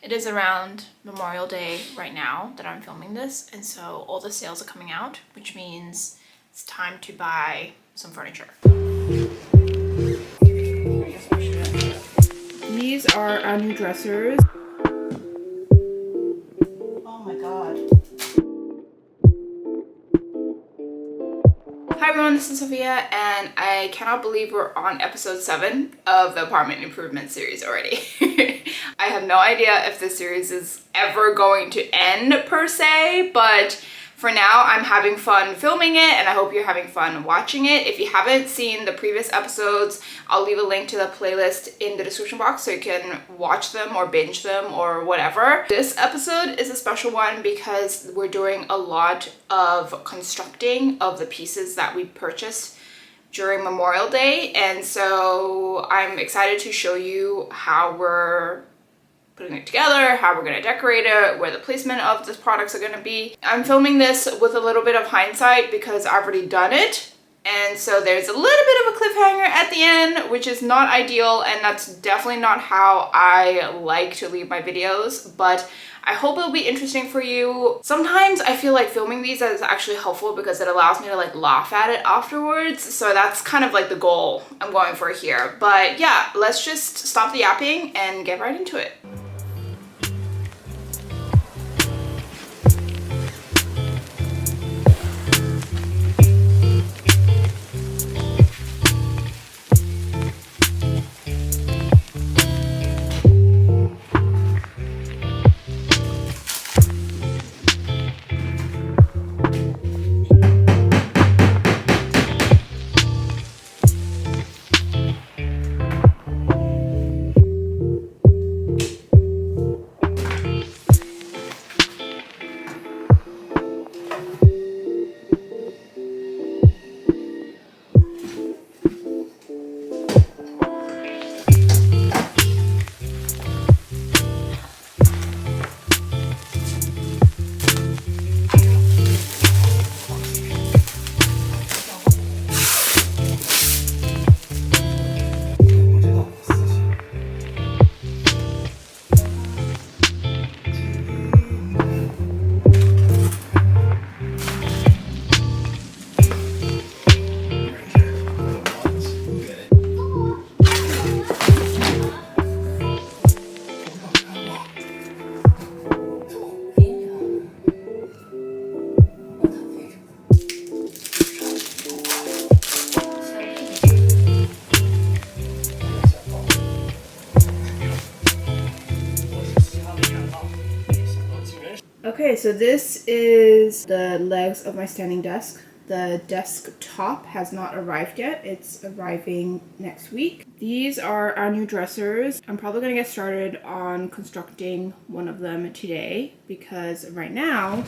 It is around Memorial Day right now that I'm filming this, and so all the sales are coming out, which means it's time to buy some furniture. These are our new dressers. Oh my god. Hi everyone, this is Sophia, and I cannot believe we're on episode 7 of the Apartment Improvement series already. I have no idea if this series is ever going to end per se, but for now I'm having fun filming it and I hope you're having fun watching it. If you haven't seen the previous episodes, I'll leave a link to the playlist in the description box so you can watch them or binge them or whatever. This episode is a special one because we're doing a lot of constructing of the pieces that we purchased during Memorial Day, and so I'm excited to show you how we're putting it together, how we're going to decorate it, where the placement of the products are going to be. I'm filming this with a little bit of hindsight because I've already done it, and so there's a little bit of a cliffhanger at the end, which is not ideal, and that's definitely not how I like to leave my videos, but I hope it'll be interesting for you. Sometimes I feel like filming these is actually helpful because it allows me to like laugh at it afterwards. So that's kind of like the goal I'm going for here. But yeah, let's just stop the yapping and get right into it. Okay, so this is the legs of my standing desk. The desk top has not arrived yet. It's arriving next week. These are our new dressers. I'm probably going to get started on constructing one of them today because right now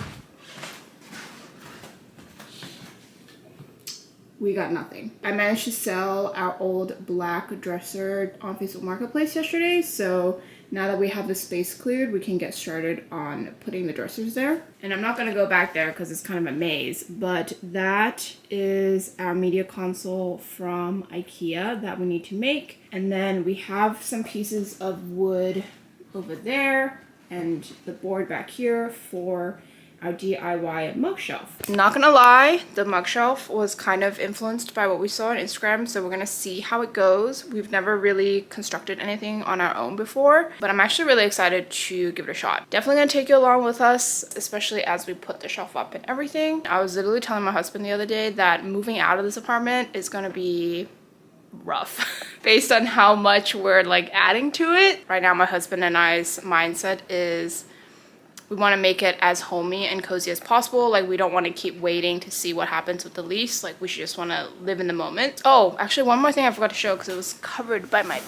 we got nothing. I managed to sell our old black dresser on Facebook Marketplace yesterday, so now that we have the space cleared, we can get started on putting the dressers there. And I'm not gonna go back there because it's kind of a maze, but that is our media console from IKEA that we need to make. And then we have some pieces of wood over there and the board back here for our DIY mug shelf. Not gonna lie, the mug shelf was kind of influenced by what we saw on Instagram, so we're gonna see how it goes. We've never really constructed anything on our own before, but I'm actually really excited to give it a shot. Definitely gonna take you along with us, especially as we put the shelf up and everything. I was literally telling my husband the other day that moving out of this apartment is gonna be rough based on how much we're like adding to it. Right now, my husband and I's mindset is we want to make it as homey and cozy as possible. Like, we don't want to keep waiting to see what happens with the lease. Like, we should just want to live in the moment. Oh, actually, one more thing I forgot to show because it was covered by my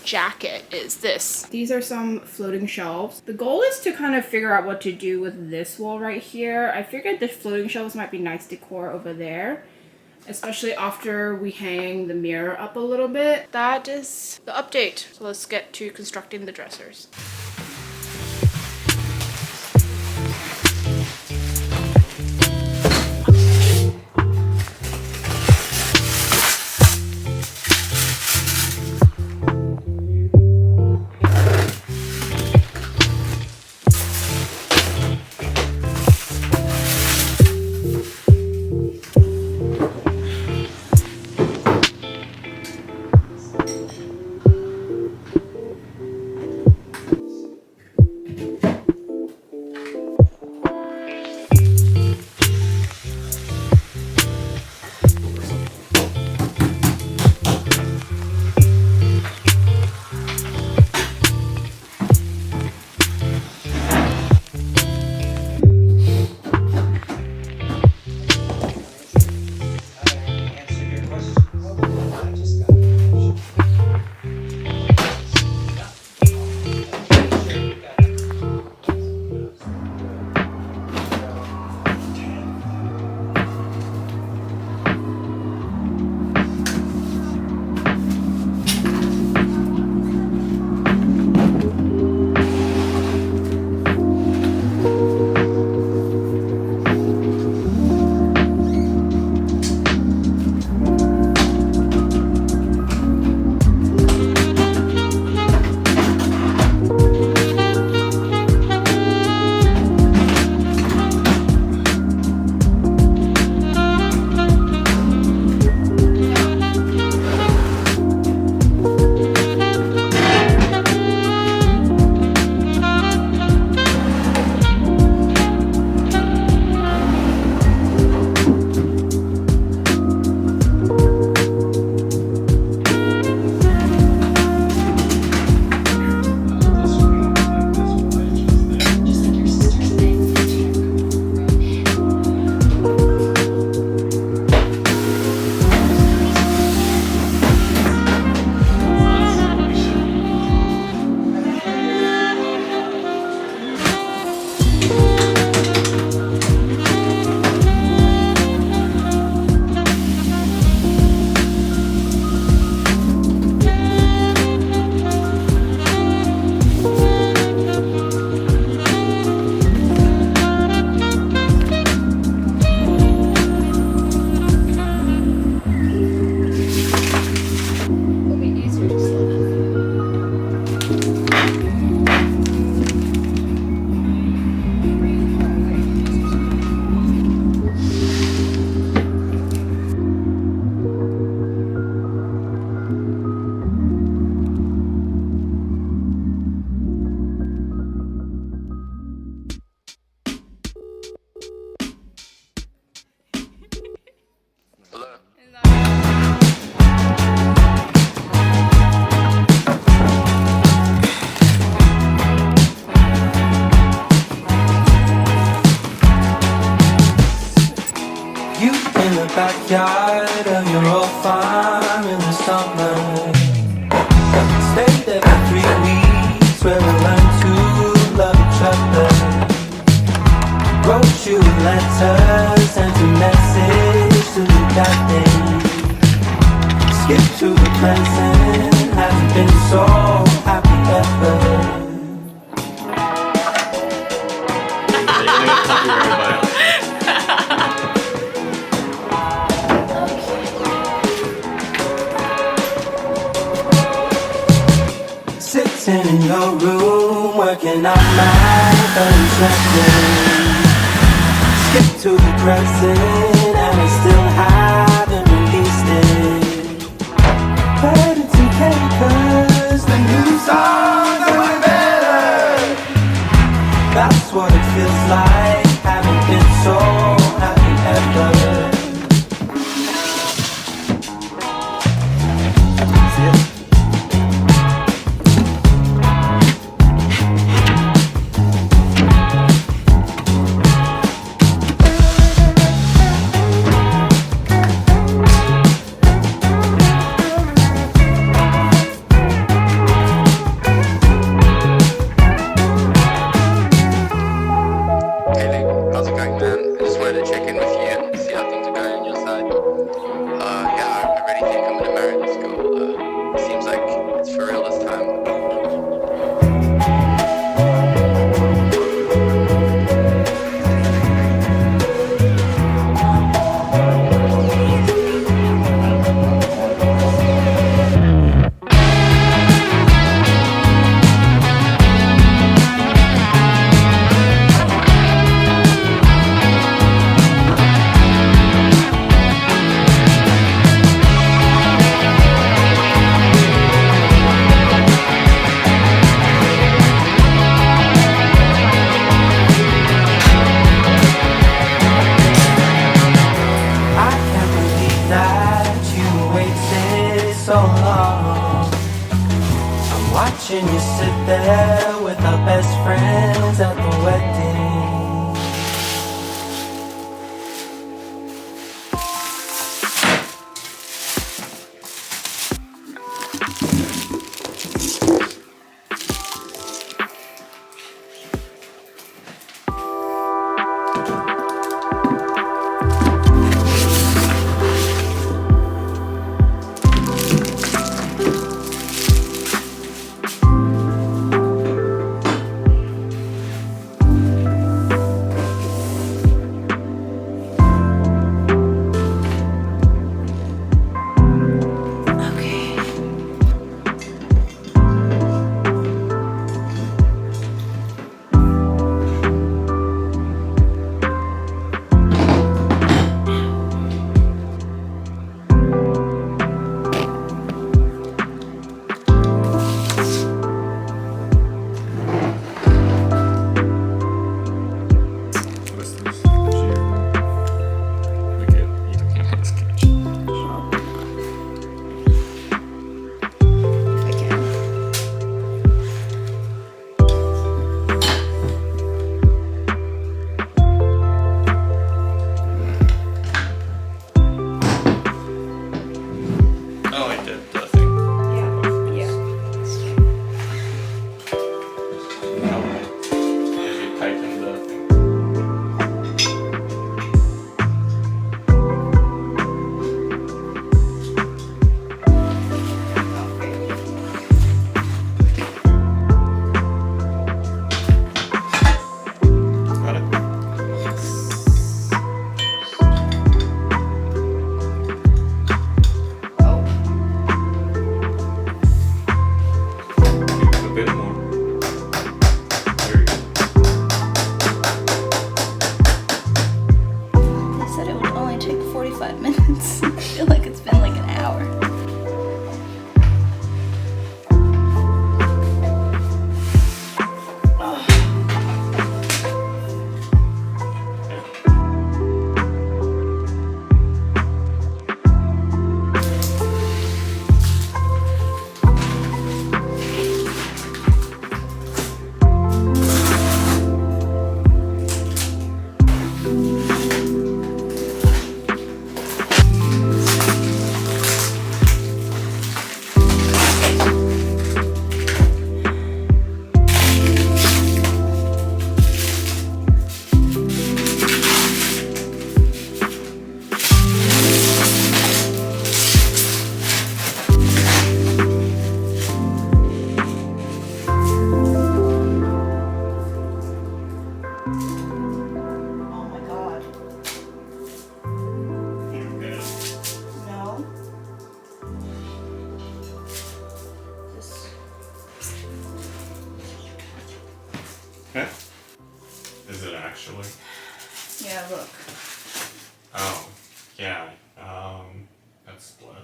jacket is this. These are some floating shelves. The goal is to kind of figure out what to do with this wall right here. I figured the floating shelves might be nice decor over there, especially after we hang the mirror up a little bit. That is the update. So let's get to constructing the dressers. backyard of your old farm in the summer. Stayed there for 3 weeks where we learned to love each other. Wrote you letters, sent a message to the captain. Skip to the present, hasn't been so happy ever. Sitting in your room, working on my contraction. Skip to the present, and I still haven't released it. But it's okay, 'cause the new songs are better. That's what it feels like, haven't been so happy ever. Watching you sit there with our best friends at the wedding. Is it actually? Yeah, look. Oh, yeah. That's split.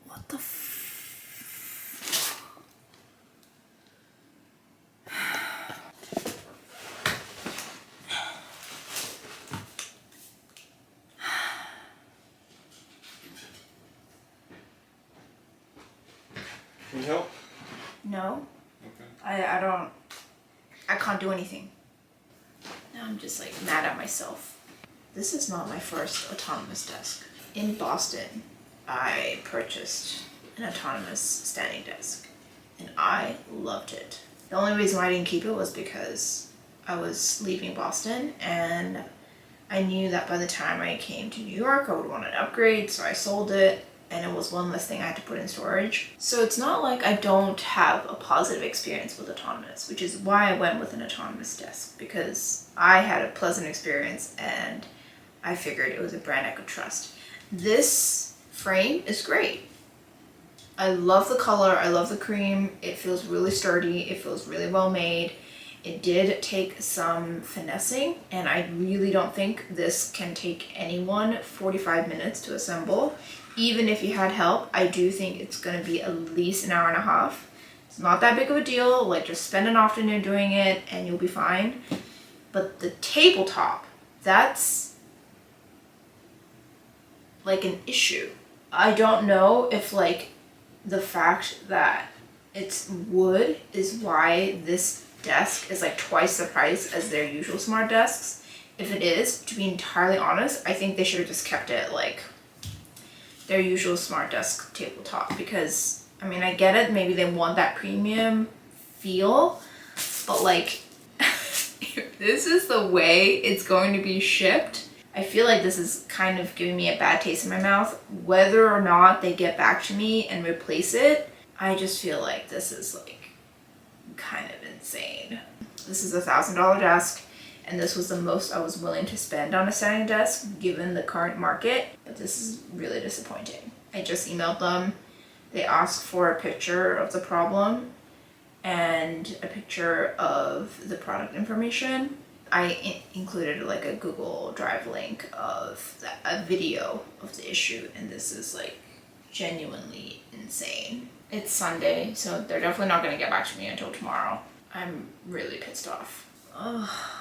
What the Can you help? No, Okay. I can't do anything. Now I'm just like mad at myself. This is not my first autonomous desk. In Boston, I purchased an autonomous standing desk and I loved it. The only reason why I didn't keep it was because I was leaving Boston and I knew that by the time I came to New York, I would want an upgrade, so I sold it. And it was one less thing I had to put in storage. So it's not like I don't have a positive experience with autonomous, which is why I went with an autonomous desk, because I had a pleasant experience and I figured it was a brand I could trust. This frame is great. I love the color, I love the cream. It feels really sturdy, it feels really well made. It did take some finessing, and I really don't think this can take anyone 45 minutes to assemble. Even if you had help, I do think it's gonna be at least an hour and a half. It's not that big of a deal, like just spend an afternoon doing it and you'll be fine. But the tabletop, that's like an issue. I don't know if like the fact that it's wood is why this desk is like twice the price as their usual smart desks. If it is, to be entirely honest, I think they should have just kept it like their usual smart desk tabletop, because I mean, I get it, maybe they want that premium feel, but like if this is the way it's going to be shipped, I feel like this is kind of giving me a bad taste in my mouth. Whether or not they get back to me and replace it, I just feel like this is like kind of insane. This is $1,000 desk, and this was the most I was willing to spend on a standing desk given the current market, but this is really disappointing. I just emailed them. They asked for a picture of the problem and a picture of the product information. I included like a Google Drive link of a video of the issue, and this is like genuinely insane. It's Sunday, so they're definitely not going to get back to me until tomorrow. I'm really pissed off. Oh.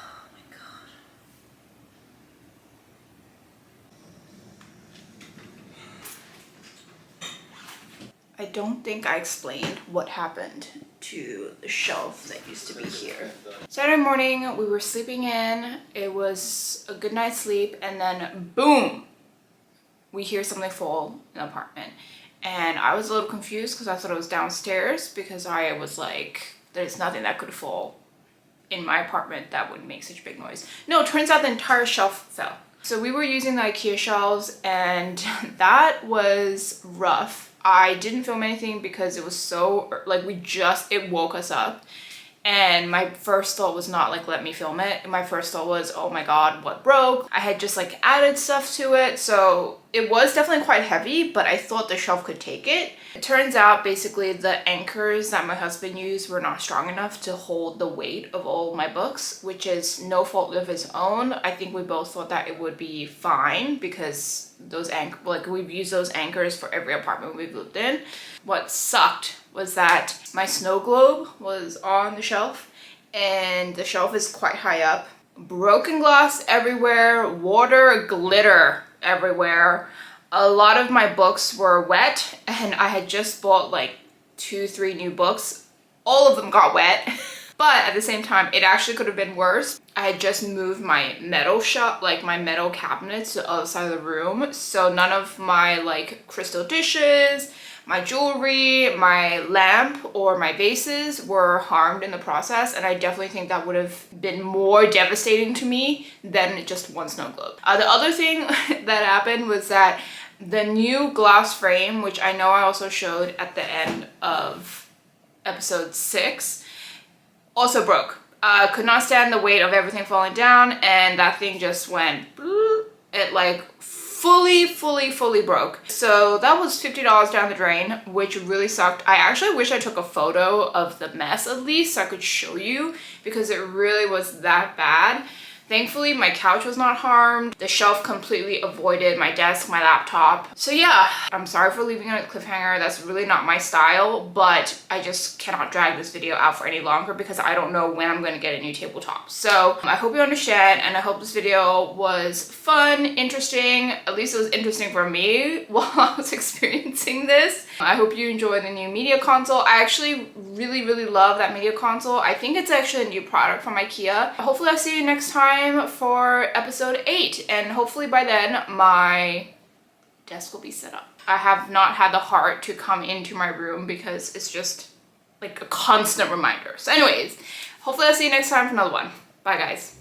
I don't think I explained what happened to the shelf that used to be here. Saturday morning, we were sleeping in. It was a good night's sleep, and then boom, we hear something fall in the apartment. And I was a little confused because I thought it was downstairs, because I was like, there's nothing that could fall in my apartment that would make such a big noise. No, it turns out the entire shelf fell. So we were using the IKEA shelves, and that was rough. I didn't film anything because it was so, like, it woke us up. And my first thought was not like, let me film it. My first thought was, oh my God, what broke? I had just like added stuff to it. So it was definitely quite heavy, but I thought the shelf could take it. It turns out basically the anchors that my husband used were not strong enough to hold the weight of all my books, which is no fault of his own. I think we both thought that it would be fine because we've used those anchors for every apartment we've lived in. What sucked was that my snow globe was on the shelf, and the shelf is quite high up. Broken glass everywhere, water, glitter everywhere. A lot of my books were wet, and I had just bought like 2-3 new books. All of them got wet. But at the same time, it actually could have been worse. I had just moved my metal shelf, like my metal cabinets to the other side of the room. So none of my like crystal dishes, my jewelry, my lamp, or my vases were harmed in the process, and I definitely think that would have been more devastating to me than just one snow globe. The other thing that happened was that the new glass frame, which I know I also showed at the end of episode 6, also broke. Could not stand the weight of everything falling down, and that thing just went, it like fully broke. So that was $50 down the drain, which really sucked. I actually wish I took a photo of the mess at least so I could show you, because it really was that bad. Thankfully, my couch was not harmed. The shelf completely avoided my desk, my laptop. So yeah, I'm sorry for leaving it at cliffhanger. That's really not my style, but I just cannot drag this video out for any longer because I don't know when I'm going to get a new tabletop. So I hope you understand, and I hope this video was fun, interesting. At least it was interesting for me while I was experiencing this. I hope you enjoy the new media console. I actually really love that media console. I think it's actually a new product from IKEA. Hopefully I'll see you next time for episode 8, and hopefully by then my desk will be set up. I have not had the heart to come into my room because it's just like a constant reminder. So anyways, hopefully I'll see you next time for another one. Bye guys.